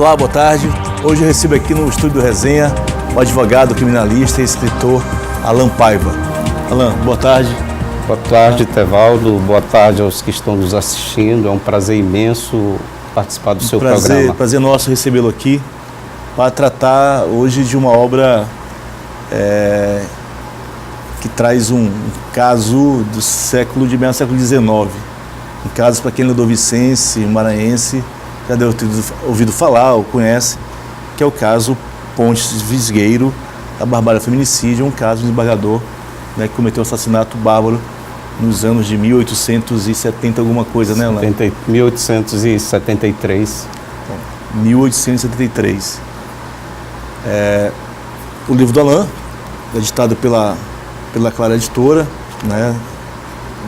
Olá, boa tarde. Hoje eu recebo aqui no estúdio do Resenha o advogado, criminalista e escritor Alan Paiva. Alan, boa tarde. Boa tarde, Tevaldo. Boa tarde aos que estão nos assistindo. É um prazer imenso participar do seu programa. Prazer nosso recebê-lo aqui para tratar hoje de uma obra que traz um caso do século XIX. Um caso para quem é ludovicense, maranhense, já deve ter ouvido falar ou conhece, que é o caso Pontes Visgueiro, da barbárie feminicídio, um caso de um desembargador, né, que cometeu um assassinato bárbaro nos anos de 1870 alguma coisa, né, Alain? 1873. 1873. O livro do Alain, editado pela Clara Editora, né,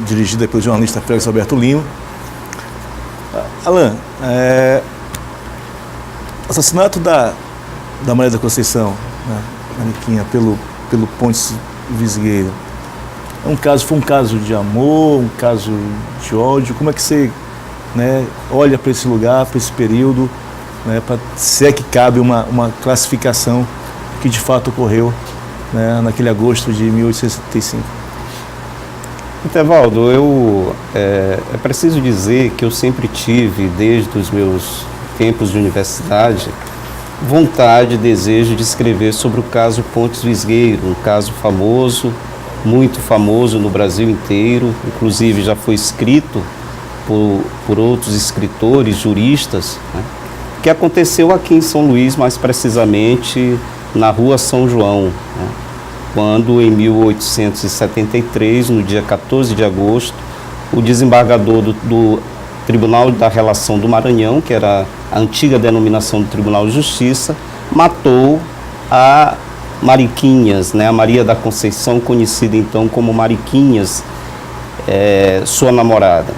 dirigida pelo jornalista Félix Alberto Lima. Alain, o assassinato da Maria da Conceição, né, Mariquinha, pelo Pontes Visgueiro, foi um caso de amor, um caso de ódio? Como é que você, né, olha para esse lugar, para esse período, né, se é que cabe uma classificação que de fato ocorreu, né, naquele agosto de 1875? Tevaldo, é preciso dizer que eu sempre tive, desde os meus tempos de universidade, vontade e desejo de escrever sobre o caso Pontes Visgueiro, um caso famoso, muito famoso no Brasil inteiro, inclusive já foi escrito por outros escritores, juristas, né, que aconteceu aqui em São Luís, mais precisamente na Rua São João, né, quando em 1873, no dia 14 de agosto, o desembargador do Tribunal da Relação do Maranhão, que era a antiga denominação do Tribunal de Justiça, matou a Mariquinhas, né, a Maria da Conceição, conhecida então como Mariquinhas, sua namorada.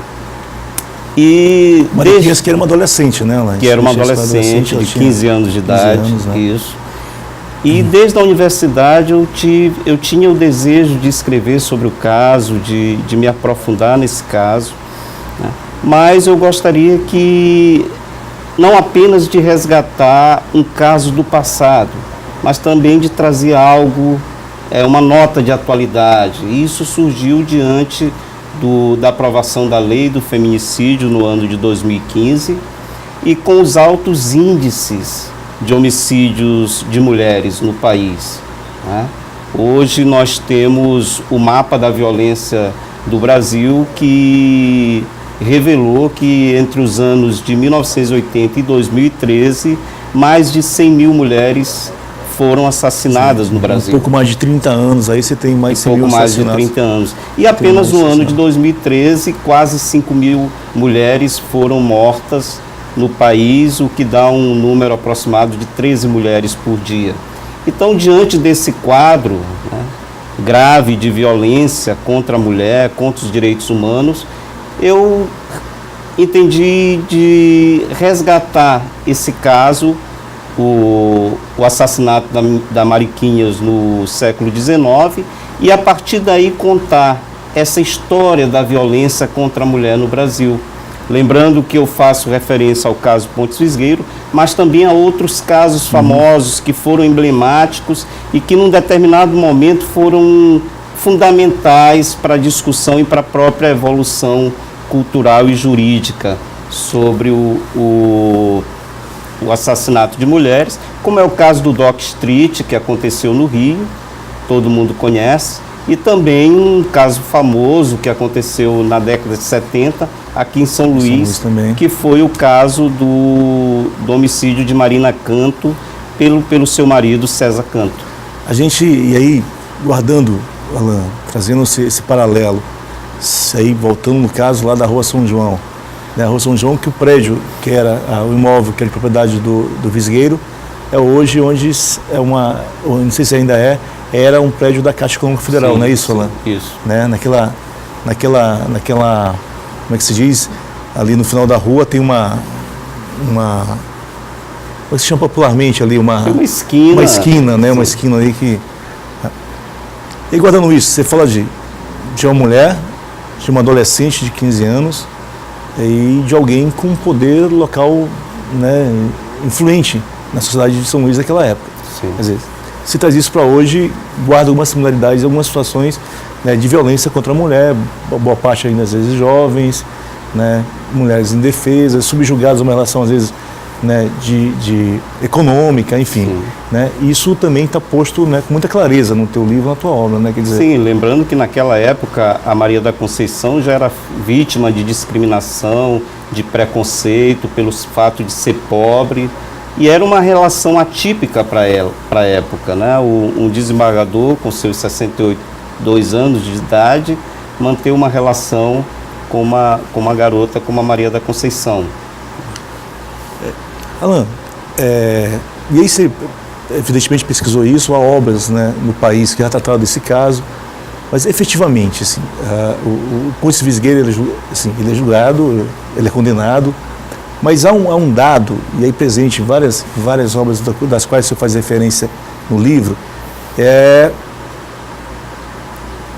E Mariquinhas, que era uma adolescente, né? Que era uma adolescente de 15 anos de idade, 15 anos, né? Isso. E desde a universidade eu tinha o desejo de escrever sobre o caso, de me aprofundar nesse caso, né? Mas eu gostaria que, não apenas de resgatar um caso do passado, mas também de trazer algo, uma nota de atualidade. E isso surgiu diante da aprovação da lei do feminicídio no ano de 2015 e com os altos índices de homicídios de mulheres no país, né? Hoje nós temos o mapa da violência do Brasil, que revelou que entre os anos de 1980 e 2013, mais de 100 mil mulheres foram assassinadas no Brasil. Um pouco mais de 30 anos, aí você tem mais de 100 mil assassinatos. Um pouco mais de 30 anos. E apenas no ano de 2013, quase 5 mil mulheres foram mortas no país, o que dá um número aproximado de 13 mulheres por dia. Então, diante desse quadro, né, grave de violência contra a mulher, contra os direitos humanos, eu entendi de resgatar esse caso, o assassinato da Mariquinhas no século XIX, e a partir daí contar essa história da violência contra a mulher no Brasil. Lembrando que eu faço referência ao caso Pontes Visgueiro, mas também a outros casos famosos que foram emblemáticos e que num determinado momento foram fundamentais para a discussão e para a própria evolução cultural e jurídica sobre o assassinato de mulheres, como é o caso do Dock Street, que aconteceu no Rio, todo mundo conhece, e também um caso famoso que aconteceu na década de 70, aqui em São Luís, que foi o caso do homicídio de Marina Canto pelo seu marido César Canto. A gente, e aí, guardando, Alan, trazendo esse paralelo, aí voltando no caso lá da Rua São João, né, a Rua São João, que o prédio, que era o imóvel, que era de propriedade do Visgueiro, é hoje onde não sei se ainda era um prédio da Caixa Econômica Federal, não é isso, Alan? Isso. Né, naquela, como é que se diz? Ali no final da rua tem uma como é que se chama popularmente ali? Uma esquina. Uma esquina, né? Sim. Uma esquina ali que... E guardando isso, você fala de uma mulher, de uma adolescente de 15 anos e de alguém com poder local, né, influente na sociedade de São Luís daquela época. Sim. Quer dizer, se traz isso para hoje, guarda algumas similaridades, algumas situações, né, de violência contra a mulher, boa parte ainda às vezes jovens, né, mulheres indefesas, subjugadas a uma relação às vezes, né, de econômica, enfim, né, isso também está posto, né, com muita clareza no teu livro, na tua obra, né, quer dizer... Sim, lembrando que naquela época a Maria da Conceição já era vítima de discriminação, de preconceito pelo fato de ser pobre, e era uma relação atípica para ela, para a época, né, um desembargador com seus 62 anos de idade manter uma relação com uma garota como a Maria da Conceição. Alan, e aí você evidentemente pesquisou isso, há obras, né, no país que já trataram desse caso, mas efetivamente, assim, o Pontes Visgueiro, ele é julgado, ele é condenado, mas há um dado, e aí presente em várias obras das quais você faz referência no livro,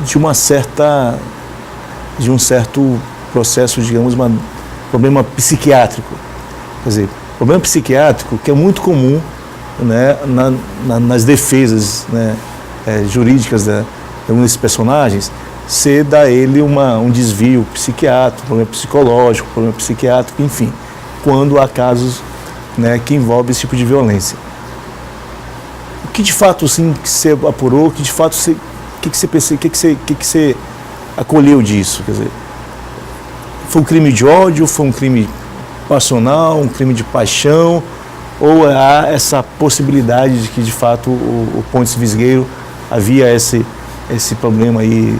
de um certo processo, digamos, um problema psiquiátrico. Quer dizer, problema psiquiátrico que é muito comum, né, nas defesas, né, jurídicas de um desses personagens, ser a ele um desvio psiquiátrico, problema psicológico, problema psiquiátrico, enfim, quando há casos, né, que envolvem esse tipo de violência. O que de fato, assim, que você apurou, que de fato o que você pensou, o que você acolheu disso? Quer dizer, foi um crime de ódio, foi um crime passional, um crime de paixão, ou há essa possibilidade de que de fato o Pontes Visgueiro havia esse problema aí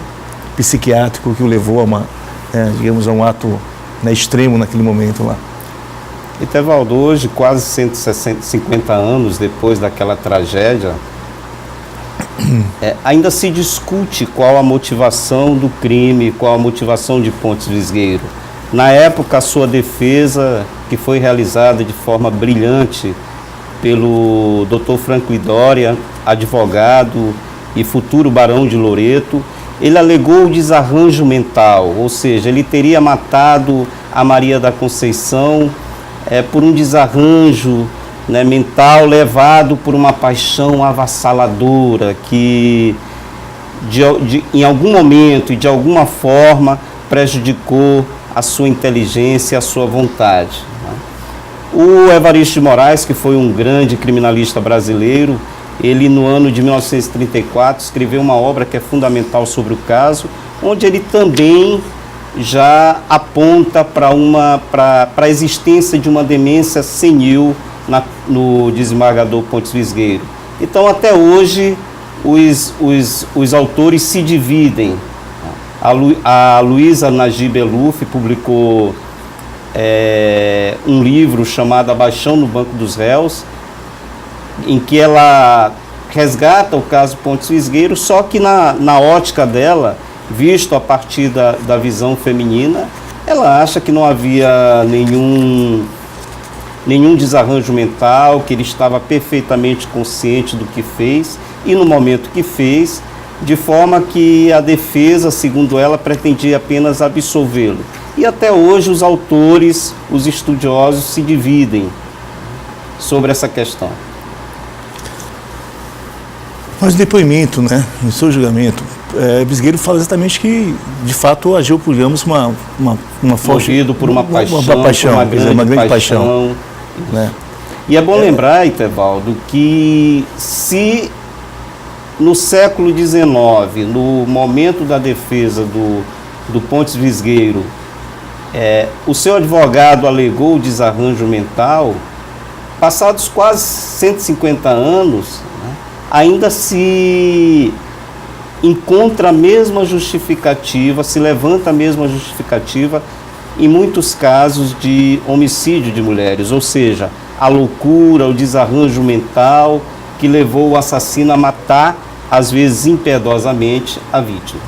psiquiátrico que o levou digamos, a um ato, né, extremo naquele momento lá? Etevaldo, hoje, quase 150 anos depois daquela tragédia, ainda se discute qual a motivação do crime, qual a motivação de Pontes Visgueiro. Na época, a sua defesa, que foi realizada de forma brilhante pelo Dr. Franklin Doria, advogado e futuro barão de Loreto, ele alegou o desarranjo mental, ou seja, ele teria matado a Maria da Conceição por um desarranjo, né, mental levado por uma paixão avassaladora que em algum momento e de alguma forma prejudicou a sua inteligência e a sua vontade. O Evaristo de Moraes, que foi um grande criminalista brasileiro, ele no ano de 1934 escreveu uma obra que é fundamental sobre o caso, onde ele também já aponta para a existência de uma demência senil no desembargador Pontes Visgueiro. Então, até hoje, os autores se dividem. A Luísa Najib Eluf publicou um livro chamado A Paixão no Banco dos Réus, em que ela resgata o caso Pontes Visgueiro, só que na ótica dela, visto a partir da visão feminina, ela acha que não havia nenhum desarranjo mental, que ele estava perfeitamente consciente do que fez e no momento que fez, de forma que a defesa, segundo ela, pretendia apenas absolvê-lo. E até hoje os autores, os estudiosos se dividem sobre essa questão. Mas o depoimento, né, no seu julgamento, Visgueiro fala exatamente que, de fato, agiu por, digamos, uma forte... Movido por uma paixão, uma grande paixão. Né? E é bom lembrar, Etevaldo, que se no século XIX, no momento da defesa do Pontes Visgueiro, o seu advogado alegou o desarranjo mental, passados quase 150 anos, né, ainda se encontra a mesma justificativa, se levanta a mesma justificativa em muitos casos de homicídio de mulheres, ou seja, a loucura, o desarranjo mental que levou o assassino a matar, às vezes impiedosamente, a vítima.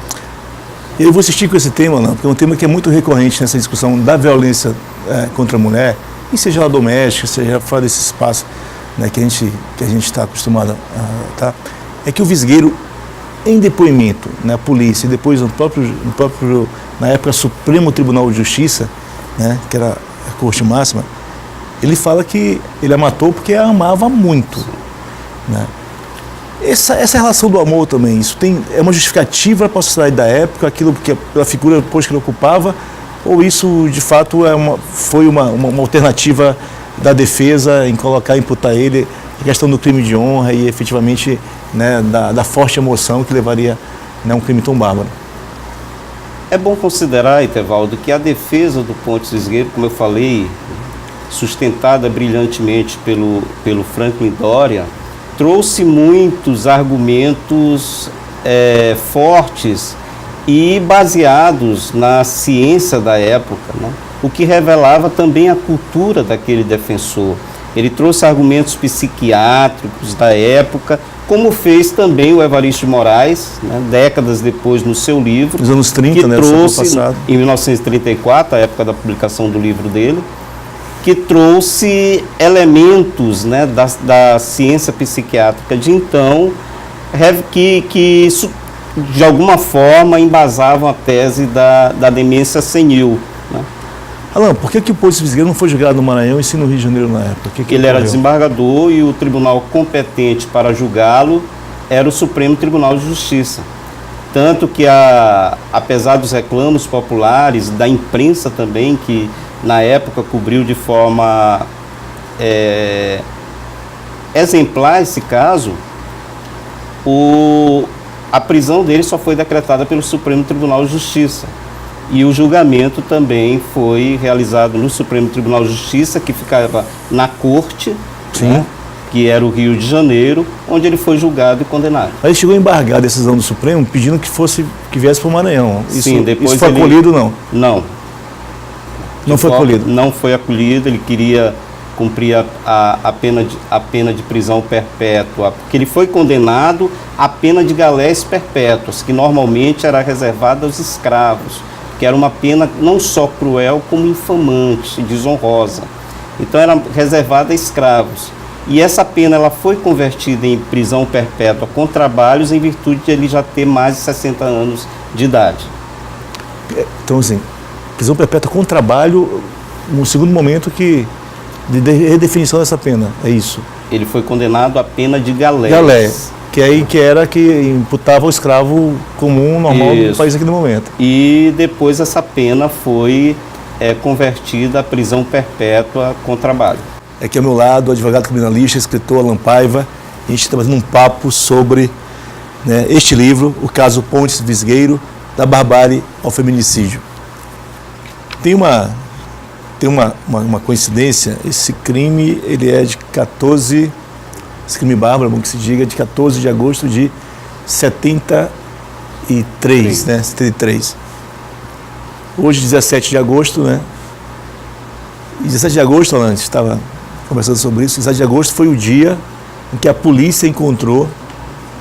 Eu vou insistir com esse tema, não, porque é um tema que é muito recorrente nessa discussão da violência contra a mulher, e seja ela doméstica, seja fora desse espaço, né, que a gente está acostumado a... Tá? É que o Visgueiro, em depoimento na polícia e depois na época Supremo Tribunal de Justiça, né, que era a Corte Máxima, Ele fala que ele a matou porque a amava muito, né? Essa relação do amor também, isso é uma justificativa para a sociedade da época, aquilo que pela figura depois que ele ocupava, ou isso de fato foi uma alternativa da defesa em imputar ele a questão do crime de honra e efetivamente, né, da forte emoção que levaria, né, a um crime tão bárbaro? É bom considerar, Etevaldo, que a defesa do Pontes Visgueiro, como eu falei, sustentada brilhantemente pelo Franklin Doria, trouxe muitos argumentos fortes e baseados na ciência da época, né? O que revelava também a cultura daquele defensor. Ele trouxe argumentos psiquiátricos da época, como fez também o Evaristo de Moraes, né, décadas depois no seu livro. Nos anos 30, que né, trouxe, em 1934, a época da publicação do livro dele, que trouxe elementos, né, da ciência psiquiátrica de então, que de alguma forma embasavam a tese da demência senil, né? Alan, por que o Pontes Visgueiro não foi julgado no Maranhão e sim no Rio de Janeiro na época? Ele era desembargador e o tribunal competente para julgá-lo era o Supremo Tribunal de Justiça. Tanto que, apesar dos reclamos populares, da imprensa também, que na época cobriu de forma exemplar esse caso, a prisão dele só foi decretada pelo Supremo Tribunal de Justiça. E o julgamento também foi realizado no Supremo Tribunal de Justiça, que ficava na corte, né, que era o Rio de Janeiro, onde ele foi julgado e condenado. Aí chegou a embargar a decisão do Supremo pedindo que viesse para o Maranhão. Sim, depois isso foi acolhido, não? Não. Não foi acolhido? Não foi acolhido, ele queria cumprir a pena de prisão perpétua, porque ele foi condenado à pena de galés perpétuas, que normalmente era reservada aos escravos, que era uma pena não só cruel, como infamante, desonrosa. Então era reservada a escravos. E essa pena ela foi convertida em prisão perpétua com trabalhos em virtude de ele já ter mais de 60 anos de idade. Então, assim, prisão perpétua com trabalho, no segundo momento de redefinição dessa pena, é isso? Ele foi condenado à pena de galés. Galés, que imputava o escravo comum, normal, do país aqui no momento. E depois essa pena foi convertida à prisão perpétua com trabalho. Aqui ao meu lado, o advogado criminalista, escritor Alan Paiva. A gente está fazendo um papo sobre, né, este livro, o caso Pontes Visgueiro, da barbárie ao feminicídio. Tem uma coincidência, esse crime, ele é de 14, esse crime bárbaro, bom que se diga, de 14 de agosto de 73, né, 73. Hoje, 17 de agosto, né, e 17 de agosto, Alan, a gente estava conversando sobre isso, 17 de agosto foi o dia em que a polícia encontrou,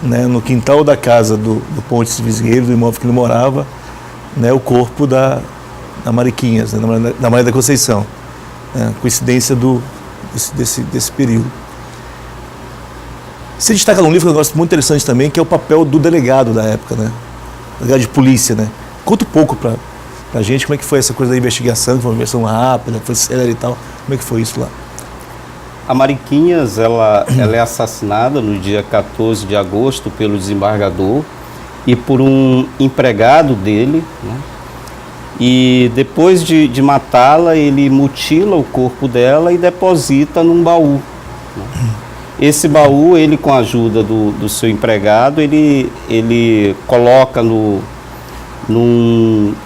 né, no quintal da casa do Pontes Visgueiro, do imóvel que ele morava, né, o corpo da Mariquinhas, né, da Maria da Conceição, né, coincidência desse período. Se destaca num livro que eu gosto muito interessante também, que é o papel do delegado da época, né, delegado de polícia, né. Conta um pouco para a gente como é que foi essa coisa da investigação, que foi uma investigação rápida, foi séria e tal, como é que foi isso lá? A Mariquinhas, ela é assassinada no dia 14 de agosto pelo desembargador e por um empregado dele, né? E depois de matá-la, ele mutila o corpo dela e deposita num baú, né? Esse baú, ele com a ajuda do seu empregado, ele coloca num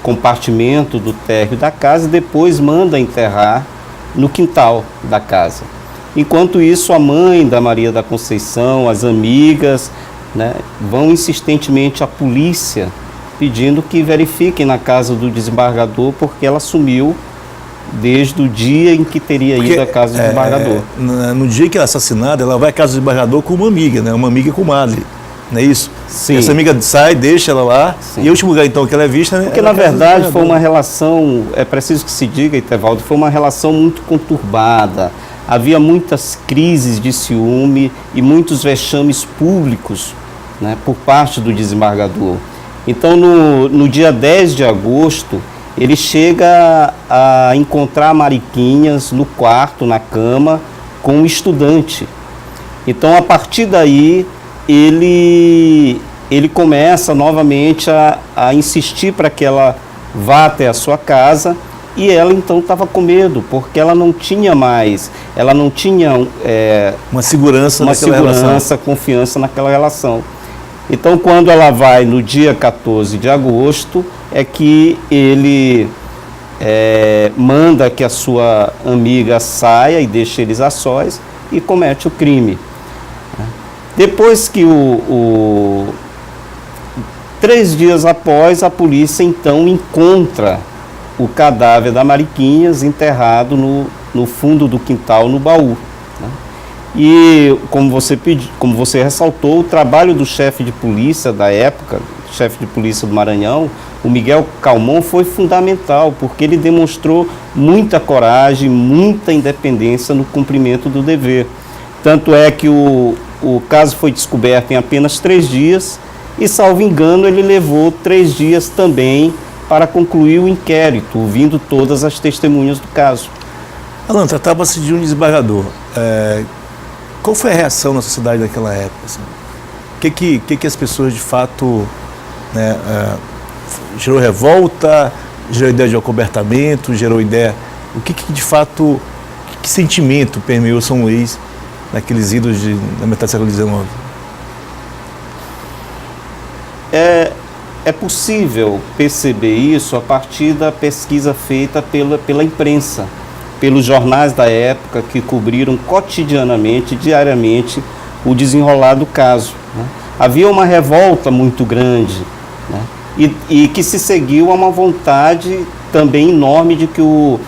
compartimento do térreo da casa e depois manda enterrar no quintal da casa. Enquanto isso, a mãe da Maria da Conceição, as amigas, né, vão insistentemente à polícia pedindo que verifiquem na casa do desembargador, porque ela sumiu desde o dia em que teria ido à casa do desembargador. No dia que ela é assassinada, ela vai à casa do desembargador com uma amiga, né, uma amiga comadre, não é isso? Sim. Essa amiga sai, deixa ela lá, sim. E o último lugar então que ela é vista... Né, porque na verdade foi uma relação, é preciso que se diga, Etevaldo, foi uma relação muito conturbada. Havia muitas crises de ciúme e muitos vexames públicos, né, por parte do desembargador. Então, no dia 10 de agosto, ele chega a encontrar Mariquinhas no quarto, na cama, com um estudante. Então, a partir daí, ele começa novamente a insistir para que ela vá até a sua casa, e ela então estava com medo, porque ela não tinha uma segurança, confiança naquela relação. Então, quando ela vai no dia 14 de agosto, é que ele manda que a sua amiga saia e deixe eles a sós e comete o crime. Depois que 3 dias após, a polícia então encontra o cadáver da Mariquinhas enterrado no fundo do quintal, no baú. E, como você ressaltou, o trabalho do chefe de polícia da época, chefe de polícia do Maranhão, o Miguel Calmon, foi fundamental, porque ele demonstrou muita coragem, muita independência no cumprimento do dever. Tanto é que o caso foi descoberto em apenas 3 dias e, salvo engano, ele levou 3 dias também para concluir o inquérito, ouvindo todas as testemunhas do caso. Alan, tratava-se de um desembargador. Qual foi a reação na sociedade naquela época? Assim? O que as pessoas de fato, né, gerou revolta, gerou ideia de acobertamento, gerou ideia... O que de fato, que sentimento permeou São Luís naqueles idos da metade do século XIX? É possível perceber isso a partir da pesquisa feita pela imprensa, pelos jornais da época, que cobriram cotidianamente, diariamente, o desenrolar do caso. Né? Havia uma revolta muito grande, né? e que se seguiu a uma vontade também enorme de que o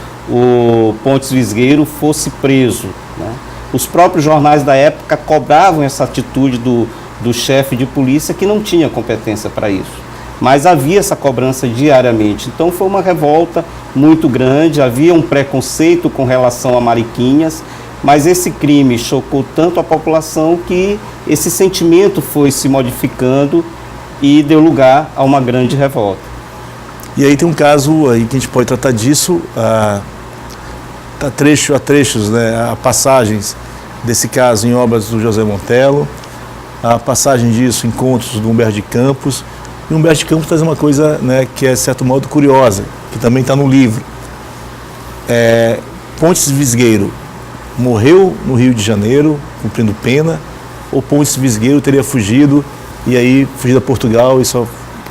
Pontes Visgueiro fosse preso. Né? Os próprios jornais da época cobravam essa atitude do chefe de polícia, que não tinha competência para isso. Mas havia essa cobrança diariamente. Então foi uma revolta muito grande, havia um preconceito com relação a Mariquinhas, mas esse crime chocou tanto a população que esse sentimento foi se modificando e deu lugar a uma grande revolta. E aí tem um caso aí que a gente pode tratar disso, a trechos, né, a passagens desse caso em obras do José Montelo, a passagem disso em contos do Humberto de Campos. E Humberto de Campos traz uma coisa, né, que é, de certo modo, curiosa, que também está no livro. Pontes Visgueiro morreu no Rio de Janeiro, cumprindo pena, ou Pontes Visgueiro teria fugido, e aí fugido a Portugal e só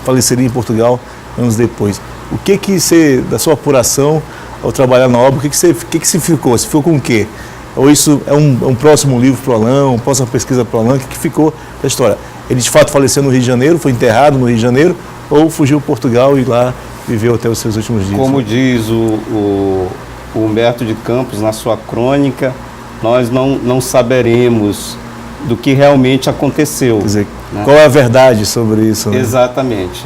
faleceria em Portugal anos depois? O que você, da sua apuração, ao trabalhar na obra, o que se ficou? Você ficou com o quê? Ou isso é um próximo livro para o Alan, uma próxima pesquisa para o Alan? O que ficou da história? Ele de fato faleceu no Rio de Janeiro, foi enterrado no Rio de Janeiro, ou fugiu para Portugal e lá viveu até os seus últimos dias? Como diz o Humberto de Campos na sua crônica, nós não saberemos do que realmente aconteceu. Quer dizer, né? Qual é a verdade sobre isso? Né? Exatamente.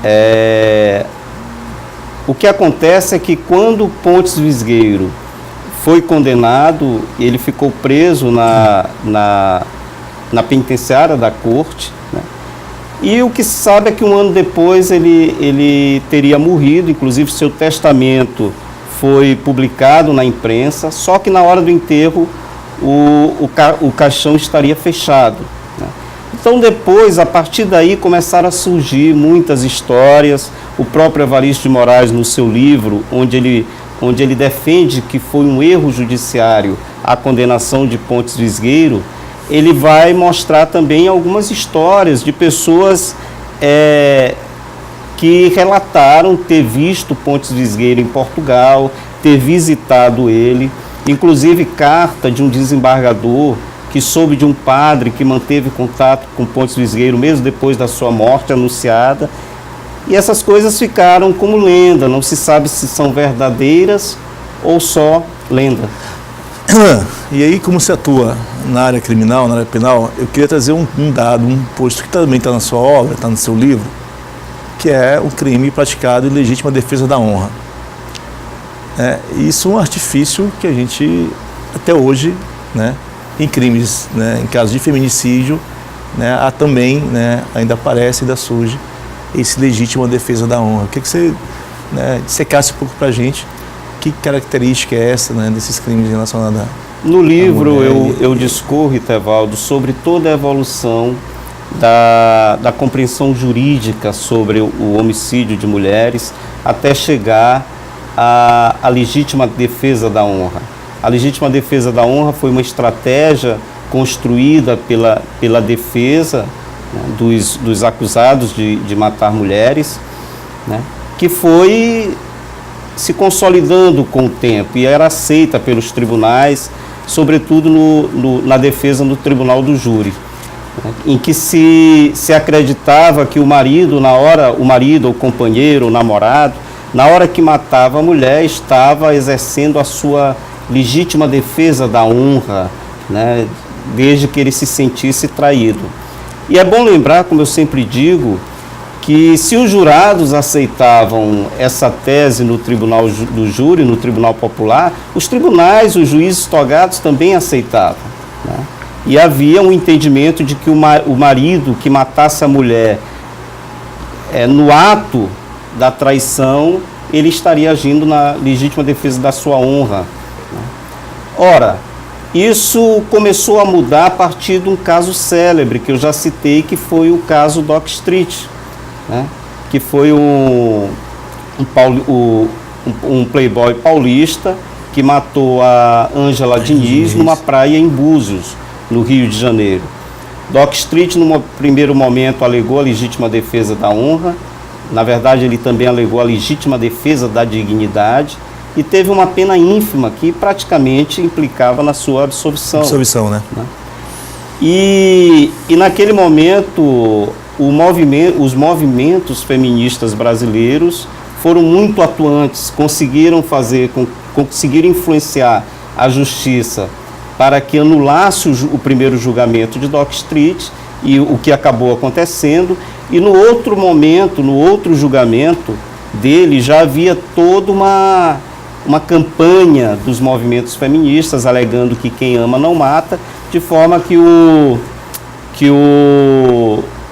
Né? O que acontece é que quando Pontes Visgueiro foi condenado, ele ficou preso na penitenciária da corte, né? E o que se sabe é que 1 ano depois ele teria morrido, inclusive seu testamento foi publicado na imprensa, só que na hora do enterro o caixão estaria fechado. Né? Então depois, a partir daí, começaram a surgir muitas histórias. O próprio Evaristo de Moraes, no seu livro, onde ele defende que foi um erro judiciário a condenação de Pontes Visgueiro, ele vai mostrar também algumas histórias de pessoas que relataram ter visto Pontes Visgueiro em Portugal, ter visitado ele, inclusive carta de um desembargador que soube de um padre que manteve contato com Pontes Visgueiro mesmo depois da sua morte anunciada. E essas coisas ficaram como lenda, não se sabe se são verdadeiras ou só lenda. E aí, como se atua na área criminal, na área penal, eu queria trazer um dado, um posto que também está na sua obra, está no seu livro, que é o crime praticado em legítima defesa da honra. Isso é um artifício que a gente, até hoje, né, em crimes, né, em casos de feminicídio, né, há também, né, ainda aparece, ainda surge esse legítima defesa da honra. O que você né, dissecasse um pouco para a gente que característica é essa, né, desses crimes relacionados a... No livro eu discorro, Itevaldo, sobre toda a evolução da compreensão jurídica sobre o homicídio de mulheres até chegar à legítima defesa da honra. A legítima defesa da honra foi uma estratégia construída pela defesa, né, dos acusados de matar mulheres, né, que foi se consolidando com o tempo e era aceita pelos tribunais, sobretudo na defesa no tribunal do júri, né, em que se acreditava que o marido, o companheiro, o namorado, na hora que matava a mulher, estava exercendo a sua legítima defesa da honra, né, desde que ele se sentisse traído. E é bom lembrar, como eu sempre digo, que se os jurados aceitavam essa tese no tribunal do júri, no tribunal popular, os tribunais, os juízes togados também aceitavam, né? E havia um entendimento de que o marido que matasse a mulher no ato da traição, ele estaria agindo na legítima defesa da sua honra, né? Ora, isso começou a mudar a partir de um caso célebre que eu já citei, que foi o caso Dock Street, né? Que foi um playboy paulista que matou a Ângela Diniz numa praia em Búzios, no Rio de Janeiro. Dock Street, num primeiro momento, alegou a legítima defesa da honra. Na verdade, ele também alegou a legítima defesa da dignidade e teve uma pena ínfima que praticamente implicava na sua absolvição. Absolvição, né? E naquele momento, os movimentos feministas brasileiros foram muito atuantes, conseguiram influenciar a justiça para que anulasse o primeiro julgamento de Dock Street, e o que acabou acontecendo. E no outro momento, no outro julgamento dele, já havia toda uma campanha dos movimentos feministas alegando que quem ama não mata, de forma que o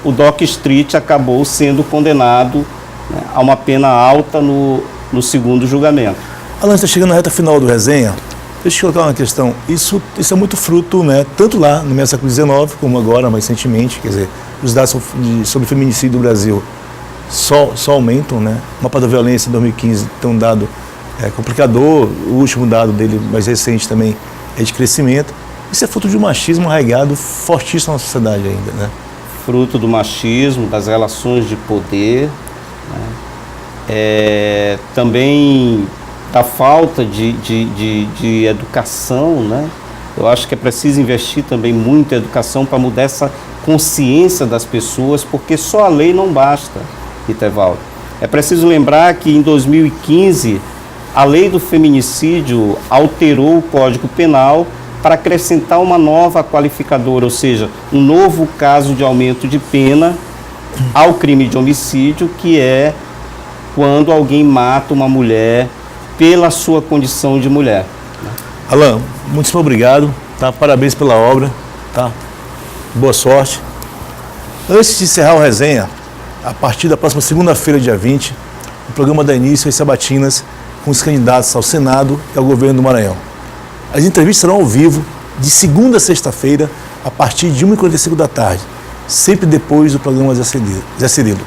Dock Street acabou sendo condenado, né, a uma pena alta no segundo julgamento. Alan, está chegando na reta final do resenha. Deixa eu colocar uma questão. Isso é muito fruto, né, tanto lá no século XIX, como agora, mais recentemente. Quer dizer, os dados sobre feminicídio do Brasil só aumentam, né? O mapa da violência em 2015 tem um dado complicador. O último dado dele, mais recente também, é de crescimento. Isso é fruto de um machismo arraigado fortíssimo na sociedade ainda, né? Fruto do machismo, das relações de poder, né? Também da falta de educação, né? Eu acho que é preciso investir também muito em educação para mudar essa consciência das pessoas, porque só a lei não basta, Itevaldo. É preciso lembrar que em 2015 a lei do feminicídio alterou o Código Penal para acrescentar uma nova qualificadora, ou seja, um novo caso de aumento de pena ao crime de homicídio, que é quando alguém mata uma mulher pela sua condição de mulher. Alan, muito obrigado, tá? Parabéns pela obra, tá? Boa sorte. Antes de encerrar o resenha, a partir da próxima segunda-feira, dia 20, o programa dá início às sabatinas com os candidatos ao Senado e ao governo do Maranhão. As entrevistas serão ao vivo, de segunda a sexta-feira, a partir de 1h45 da tarde, sempre depois do programa Zé Cirilo.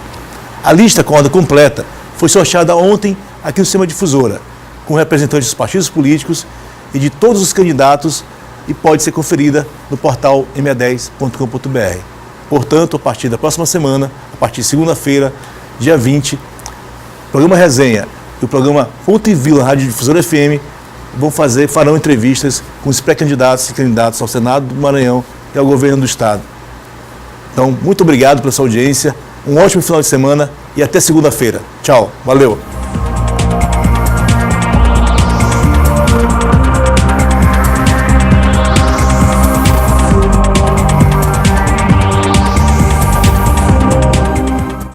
A lista com a ordem completa foi sorteada ontem aqui no Sistema Difusora, com representantes dos partidos políticos e de todos os candidatos, e pode ser conferida no portal me10.com.br. Portanto, a partir da próxima semana, a partir de segunda-feira, dia 20, o programa Resenha e o programa Ponto e Vila Rádio Difusora FM farão entrevistas com os pré-candidatos e candidatos ao Senado do Maranhão e ao governo do Estado. Então, muito obrigado pela sua audiência, um ótimo final de semana e até segunda-feira. Tchau, valeu!